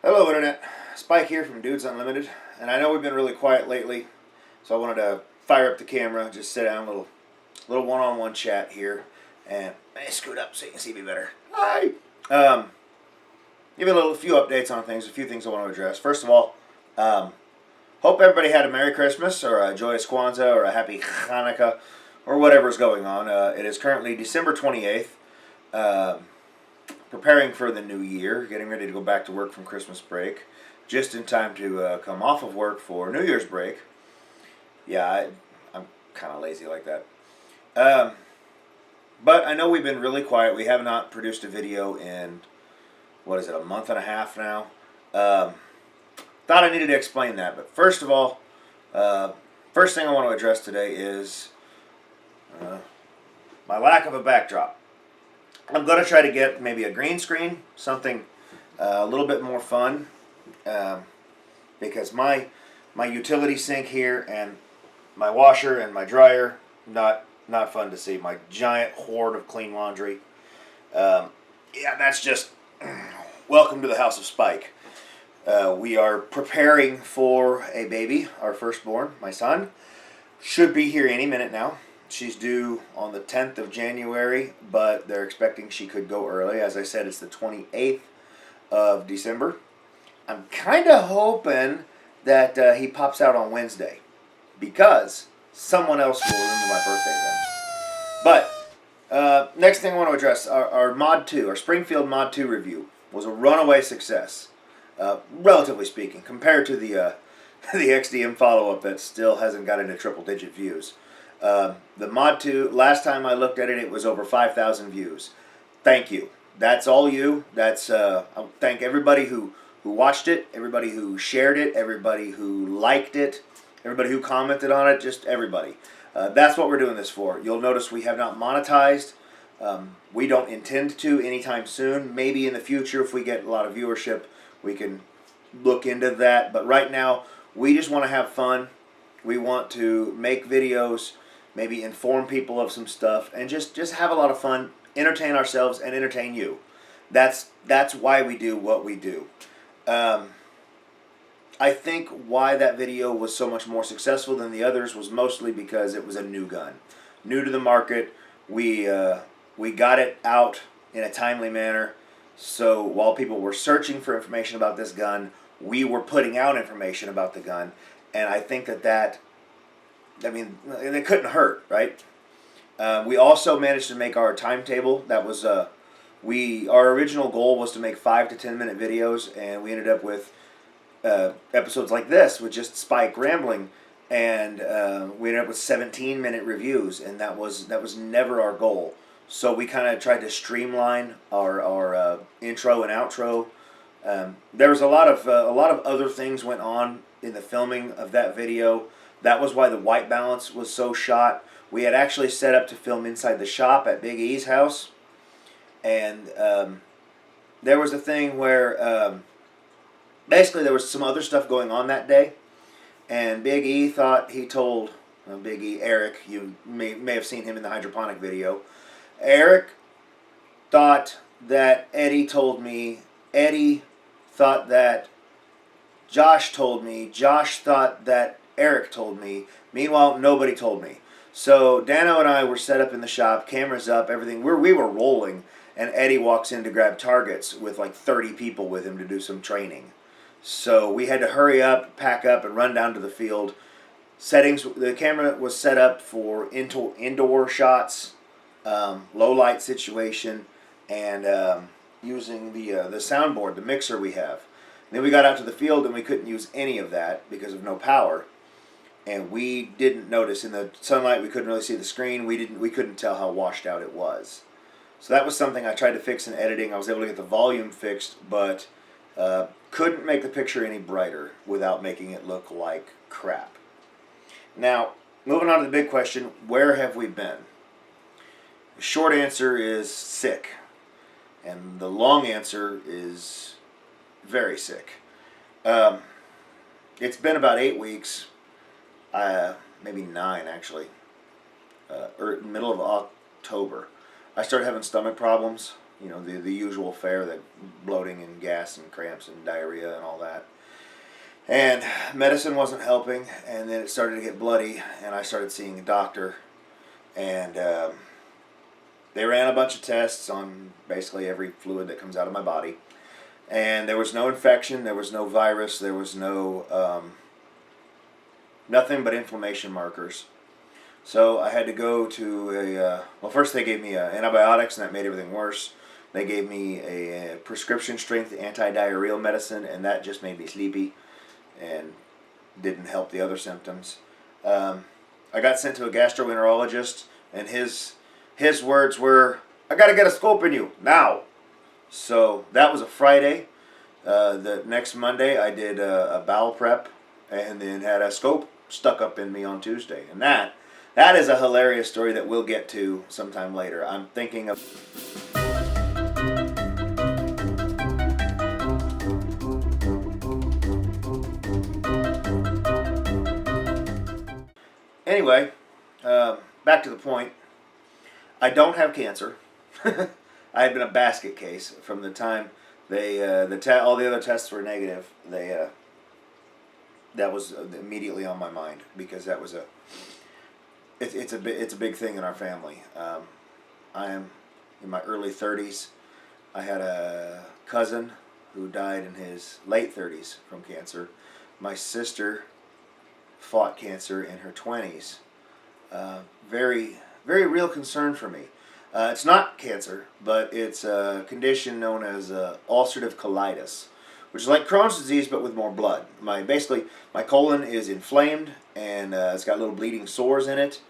Hello Internet, Spike here from Dudes Unlimited, and I know we've been really quiet lately, so I wanted to fire up the camera, just sit down, little one-on-one chat here, and scoot up so you can see me better. Hi! Give you a few updates on things, a few things I want to address. First of all, hope everybody had a Merry Christmas, or a Joyous Kwanzaa, or a Happy Hanukkah, or whatever's going on. It is currently December 28th. Preparing for the new year, getting ready to go back to work from Christmas break, just in time to come off of work for New Year's break. Yeah, I'm kind of lazy like that. But I know we've been really quiet. We have not produced a video in, a month and a half now. Thought I needed to explain that. But first of all, first thing I want to address today is my lack of a backdrop. I'm going to try to get maybe a green screen, something a little bit more fun, because my utility sink here and my washer and my dryer, not fun to see. My giant hoard of clean laundry. Yeah, that's just welcome to the House of Spike. We are preparing for a baby, our firstborn, my son. Should be here any minute now. She's due on the 10th of January, but they're expecting she could go early. As I said, it's the 28th of December. I'm kind of hoping that he pops out on Wednesday, because someone else will remember my birthday then. But next thing I want to address, our Mod 2, our Springfield Mod 2 review was a runaway success, relatively speaking, compared to the XDM follow-up that still hasn't got into triple-digit views. The Mod 2, last time I looked at it, it was over 5,000 views. Thank you. That's all you. That's I thank everybody who watched it, everybody who shared it, everybody who liked it, everybody who commented on it, just everybody. That's what we're doing this for. You'll notice we have not monetized. We don't intend to anytime soon. Maybe in the future, if we get a lot of viewership, we can look into that. But right now, we just want to have fun. We want to make videos, maybe inform people of some stuff, and just have a lot of fun, entertain ourselves, and entertain you. That's why we do what we do. I think why that video was so much more successful than the others was mostly because it was a new gun. New to the market. We got it out in a timely manner, so while people were searching for information about this gun, we were putting out information about the gun. And I think that it couldn't hurt, right? We also managed to make our timetable. That was our original goal was to make 5 to 10 minute videos, and we ended up with episodes like this with just Spike rambling, and we ended up with 17-minute reviews, and that was never our goal. So we kind of tried to streamline our intro and outro. There was a lot of other things went on in the filming of that video. That was why the white balance was so shot. We had actually set up to film inside the shop at Big E's house, and there was a thing where basically there was some other stuff going on that day, and Big E thought he told Big E, Eric, you may have seen him in the hydroponic video. Eric thought that Eddie told me. Eddie thought that Josh told me. Josh thought that Eric told me. Meanwhile, nobody told me. So Dano and I were set up in the shop, cameras up, everything. We were rolling, and Eddie walks in to grab targets with like 30 people with him to do some training. So we had to hurry up, pack up, and run down to the field. Settings. The camera was set up for indoor shots, low light situation, and using the soundboard, the mixer we have. Then we got out to the field and we couldn't use any of that because of no power, and we didn't notice in the sunlight. We couldn't really see the screen. We couldn't tell how washed out it was. So that was something I tried to fix in editing. I was able to get the volume fixed, but couldn't make the picture any brighter without making it look like crap. Now, moving on to the big question: where have we been? The short answer is sick, and the long answer is very sick. It's been about 8 weeks, maybe 9 actually, or middle of October. I started having stomach problems. you know, the usual fare, that bloating and gas and cramps and diarrhea and all that. And medicine wasn't helping, and then it started to get bloody, and I started seeing a doctor, and they ran a bunch of tests on basically every fluid that comes out of my body, and there was no infection, there was no virus, there was no nothing but inflammation markers. So I had to go to well, first they gave me antibiotics, and that made everything worse. They gave me a prescription strength anti-diarrheal medicine, and that just made me sleepy and didn't help the other symptoms. I got sent to a gastroenterologist, and his words were, "I got to get a scope in you now." So that was a Friday. The next Monday I did a bowel prep, and then had a scope stuck up in me on Tuesday. And that is a hilarious story that we'll get to sometime later. I'm thinking of... Anyway, back to the point. I don't have cancer. I had been a basket case from the time they all the other tests were negative. That was immediately on my mind, because that was it's a big thing in our family. I am in my early 30s. I had a cousin who died in his late 30s from cancer. My sister fought cancer in her 20s. Very, very real concern for me. It's not cancer, but it's a condition known as ulcerative colitis, which is like Crohn's disease but with more blood. Basically, my colon is inflamed, and it's got little bleeding sores in it,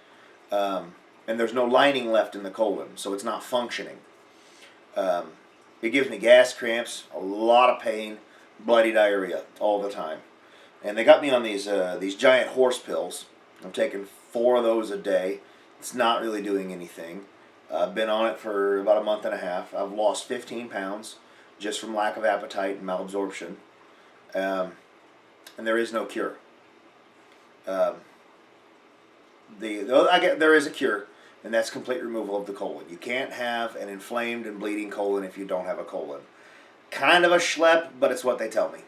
and there's no lining left in the colon, so it's not functioning. It gives me gas, cramps, a lot of pain, bloody diarrhea all the time. And they got me on these giant horse pills. I'm taking 4 of those a day. It's not really doing anything. I've been on it for about a month and a half. I've lost 15 pounds just from lack of appetite and malabsorption. And there is no cure. There is a cure, and that's complete removal of the colon. You can't have an inflamed and bleeding colon if you don't have a colon. Kind of a schlep, but it's what they tell me.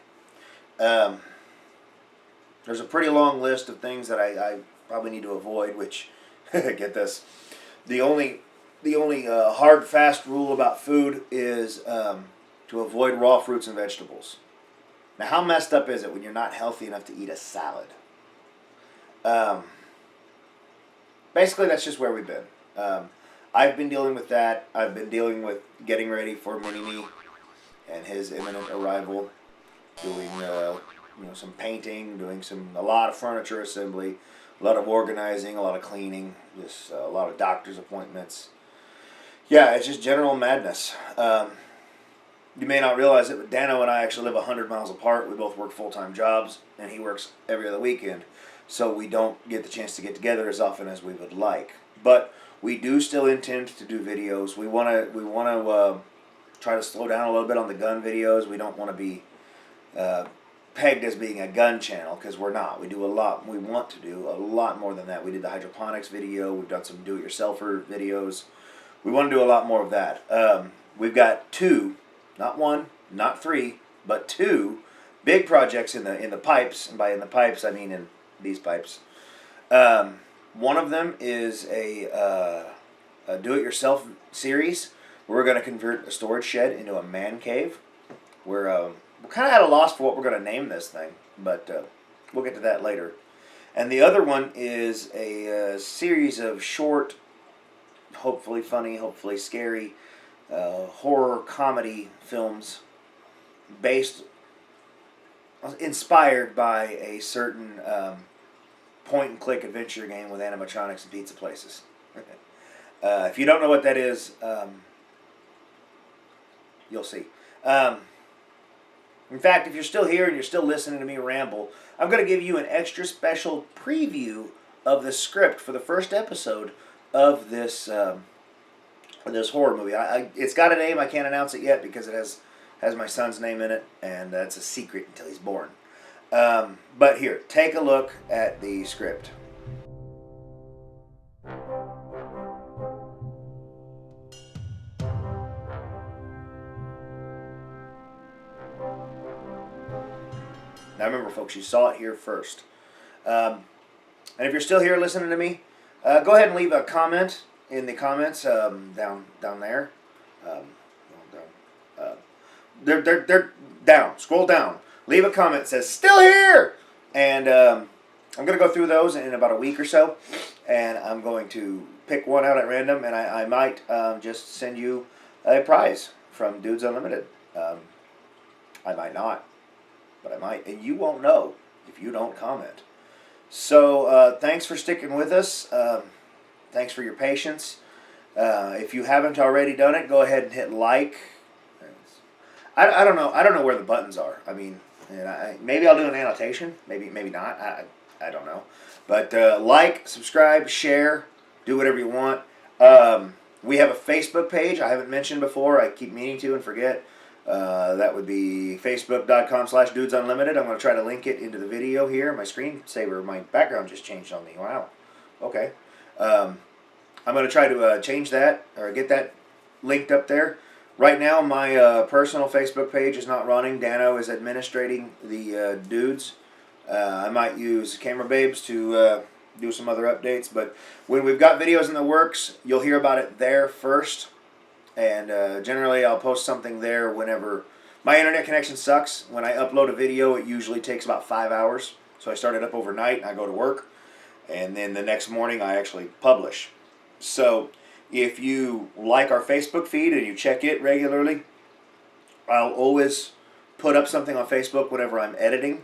There's a pretty long list of things that I probably need to avoid, which, get this, the only hard, fast rule about food is to avoid raw fruits and vegetables. Now, how messed up is it when you're not healthy enough to eat a salad? Basically, that's just where we've been. I've been dealing with that. I've been dealing with getting ready for Munimi and his imminent arrival, doing some painting, doing a lot of furniture assembly, a lot of organizing, a lot of cleaning, just a lot of doctor's appointments. Yeah, it's just general madness. You may not realize it, but Dano and I actually live 100 miles apart. We both work full-time jobs, and he works every other weekend, so we don't get the chance to get together as often as we would like. But we do still intend to do videos. We want to try to slow down a little bit on the gun videos. We don't want to be pegged as being a gun channel, because we're not. We do a lot. We want to do a lot more than that. We did the hydroponics video. We've done some do-it-yourselfer videos. We want to do a lot more of that. We've got 2, not 1, not 3, but 2 big projects in the pipes. And by in the pipes, I mean in these pipes. One of them is a do-it-yourself series. We're going to convert a storage shed into a man cave. We're kind of at a loss for what we're going to name this thing, but we'll get to that later. And the other one is a series of short, hopefully funny, hopefully scary, horror comedy films inspired by a certain point-and-click adventure game with animatronics and pizza places. If you don't know what that is, you'll see. In fact, if you're still here and you're still listening to me ramble, I'm going to give you an extra special preview of the script for the first episode of this horror movie. It's got a name. I can't announce it yet because it has my son's name in it, and that's a secret until he's born. But here, take a look at the script. Now remember, folks, you saw it here first. And if you're still here listening to me, go ahead and leave a comment in the comments down there. They're down. Scroll down. Leave a comment that says "still here," and I'm going to go through those in about a week or so, and I'm going to pick one out at random, and I might just send you a prize from Dudes Unlimited. I might not, but I might, and you won't know if you don't comment. So thanks for sticking with us. Thanks for your patience. If you haven't already done it, go ahead and hit like. I don't know. I don't know where the buttons are. I mean, maybe I'll do an annotation. Maybe not. I don't know. But like, subscribe, share, do whatever you want. We have a Facebook page I haven't mentioned before. I keep meaning to and forget. That would be facebook.com/dudesunlimited. I'm going to try to link it into the video here. My screensaver, my background just changed on me. Wow. Okay. I'm going to try to change that or get that linked up there. Right now, my personal Facebook page is not running. Dano is administrating the dudes. I might use Camera Babes to do some other updates. But when we've got videos in the works, you'll hear about it there first. And generally, I'll post something there whenever my internet connection sucks. When I upload a video, it usually takes about 5 hours. So I start it up overnight, and I go to work. And then the next morning, I actually publish. So if you like our Facebook feed and you check it regularly, I'll always put up something on Facebook whenever I'm editing.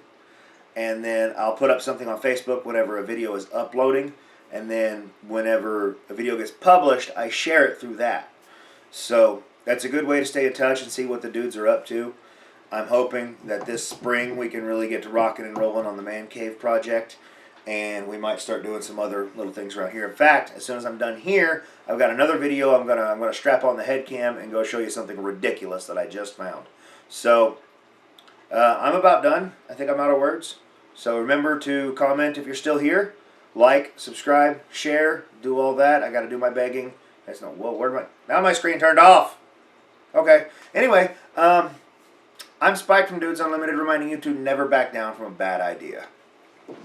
And then I'll put up something on Facebook whenever a video is uploading. And then whenever a video gets published, I share it through that. So that's a good way to stay in touch and see what the dudes are up to. I'm hoping that this spring we can really get to rocking and rolling on the Man Cave project. And we might start doing some other little things around here. In fact, as soon as I'm done here, I've got another video. I'm gonna strap on the head cam and go show you something ridiculous that I just found. So I'm about done. I think I'm out of words. So remember to comment if you're still here. Like, subscribe, share, do all that. I got to do my begging. That's not, whoa, where am I? Now my screen turned off. Okay. Anyway, I'm Spike from Dudes Unlimited reminding you to never back down from a bad idea.